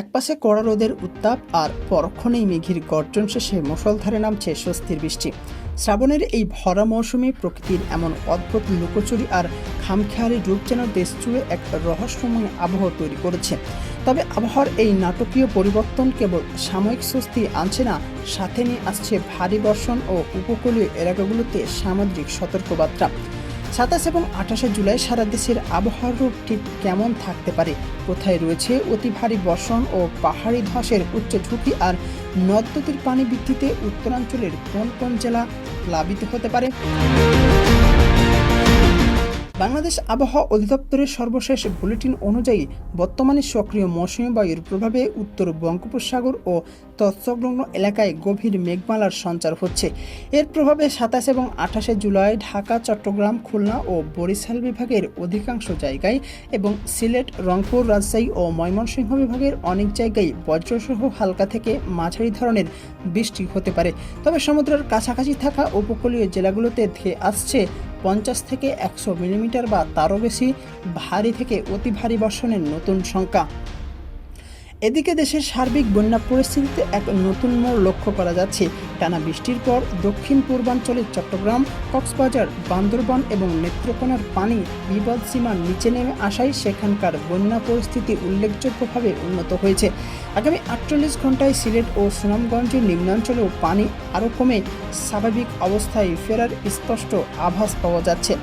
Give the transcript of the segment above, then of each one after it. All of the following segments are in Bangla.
একপাশে কড়া রোদের উত্তাপ আর পরক্ষণেই মেঘের গর্জন শেষে মুষলধারে নামছে স্বস্তির বৃষ্টি। শ্রাবণের এই ভরা মৌসুমে প্রকৃতির এমন অদ্ভুত লুকোচুরি আর খামখেয়ালি রূপ যেন দেশ জুড়ে এক রহস্যময় আবহাওয়া তৈরি করেছে। তবে আবহাওয়ার এই নাটকীয় পরিবর্তন কেবল সাময়িক স্বস্তি আনছে না, সাথে নিয়ে আসছে ভারী বর্ষণ ও উপকূলীয় এলাকাগুলোতে সামুদ্রিক সতর্কবার্তা। ২৭ এবং ২৮ জুলাই সারা দেশের আবহাওয়ার রূপ ঠিক কেমন থাকতে পারে, কোথায় রয়েছে অতি ভারী বর্ষণ ও পাহাড়ি ধসের উচ্চ ঝুঁকি, আর নদ নদীর পানি বৃদ্ধিতে উত্তরাঞ্চলের কোন কোন জেলা প্লাবিত হতে পারে। বাংলাদেশ আবহাওয়া অধিদপ্তরের সর্বশেষ বুলেটিন অনুযায়ী বর্তমানে সক্রিয় মৌসুমী বায়ুর প্রভাবে উত্তর বঙ্গোপসাগর ও তৎসংলগ্ন এলাকায় গভীর মেঘমালার সঞ্চার হচ্ছে। এর প্রভাবে ২৭ এবং ২৮ জুলাই ঢাকা, চট্টগ্রাম, খুলনা ও বরিশাল বিভাগের অধিকাংশ জায়গায় এবং সিলেট, রংপুর, রাজশাহী ও ময়মনসিংহ বিভাগের অনেক জায়গায় বজ্রসহ হালকা থেকে মাঝারি ধরনের বৃষ্টি হতে পারে। তবে সমুদ্রের কাছাকাছি থাকা উপকূলীয় জেলাগুলোতে ধেয়ে আসছে ৫০ থেকে ১০০ মিলিমিটার বা তারও বেশি ভারী থেকে অতি ভারী বর্ষণের নতুন সংখ্যা। এদিকে দেশের সার্বিক বন্যা পরিস্থিতিতে এক নতুন মোড় লক্ষ্য করা যাচ্ছে। টানা বৃষ্টির পর দক্ষিণ পূর্বাঞ্চলের চট্টগ্রাম, কক্সবাজার, বান্দরবান এবং নেত্রকোনার পানি বিপদসীমার নিচে নেমে আসায় সেখানকার বন্যা পরিস্থিতি উল্লেখযোগ্যভাবে উন্নত হয়েছে। আগামী ৪৮ ঘন্টায় সিলেট ও সুনামগঞ্জের নিম্নাঞ্চলেও পানি আরও কমে স্বাভাবিক অবস্থায় ফেরার স্পষ্ট আভাস পাওয়া যাচ্ছে।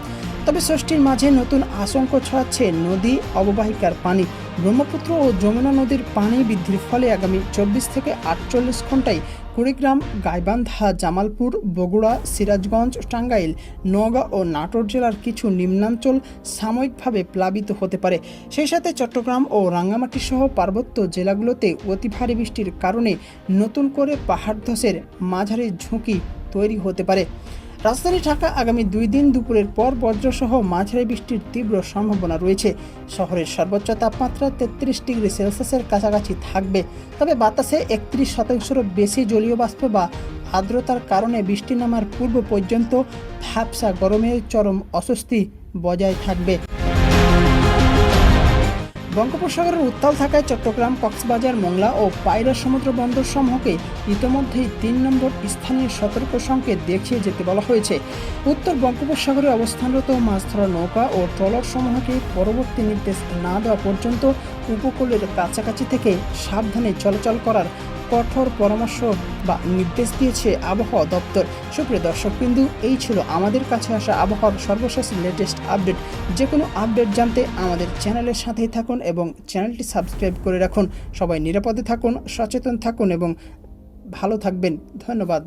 তবে ষষ্ঠীর মাঝে নতুন আশঙ্কা ছড়াচ্ছে নদী অববাহিকার পানি। ব্রহ্মপুত্র ও যমুনা নদীর পানি বৃদ্ধির ফলে আগামী ২৪ থেকে ৪৮ ঘন্টায় কুড়িগ্রাম, গাইবান্ধা, জামালপুর, বগুড়া, সিরাজগঞ্জ, টাঙ্গাইল, নওগাঁ ও নাটোর জেলার কিছু নিম্নাঞ্চল সাময়িকভাবে প্লাবিত হতে পারে। সেই সাথে চট্টগ্রাম ও রাঙ্গামাটি সহ পার্বত্য জেলাগুলোতে অতি ভারী বৃষ্টির কারণে নতুন করে পাহাড় ধসের মাঝারি ঝুঁকি তৈরি হতে পারে। রাজধানী ঢাকা আগামী ২ দিন দুপুরের পর বজ্রসহ মাঝারি বৃষ্টির তীব্র সম্ভাবনা রয়েছে। শহরের সর্বোচ্চ তাপমাত্রা ৩৩ ডিগ্রি সেলসিয়াসের কাছাকাছি থাকবে। তবে বাতাসে ৩১%-রও বেশি জলীয় বাষ্প বা আর্দ্রতার কারণে বৃষ্টি নামার পূর্ব পর্যন্ত ভ্যাপসা গরমের চরম অস্বস্তি বজায় থাকবে। বঙ্গোপসাগরের উত্তাল থাকায় চট্টগ্রাম, কক্সবাজার, মোংলা ও পায়রা সমুদ্র বন্দর সমূহকে ইতিমধ্যেই ৩ নম্বর স্থানীয় সতর্ক সংকেত দেখিয়ে যেতে বলা হয়েছে। উত্তর বঙ্গোপসাগরে অবস্থানরত মাছ ধরা নৌকা ও ট্রলার সমূহকে পরবর্তী নির্দেশ না দেওয়া পর্যন্ত উপকূলের কাছাকাছি থেকে সাবধানে চলাচল করার কঠোর পরামর্শ বা নির্দেশ দিয়েছে আবহাওয়া দপ্তর। সুপ্রিয় দর্শকবিন্দু, এই ছিল আমাদের কাছে আসা আবহাওয়ার সর্বশেষ লেটেস্ট আপডেট। যে কোনো আপডেট জানতে আমাদের চ্যানেলের সাথেই থাকুন এবং চ্যানেলটি সাবস্ক্রাইব করে রাখুন। সবাই নিরাপদে থাকুন, সচেতন থাকুন এবং ভালো থাকবেন। ধন্যবাদ।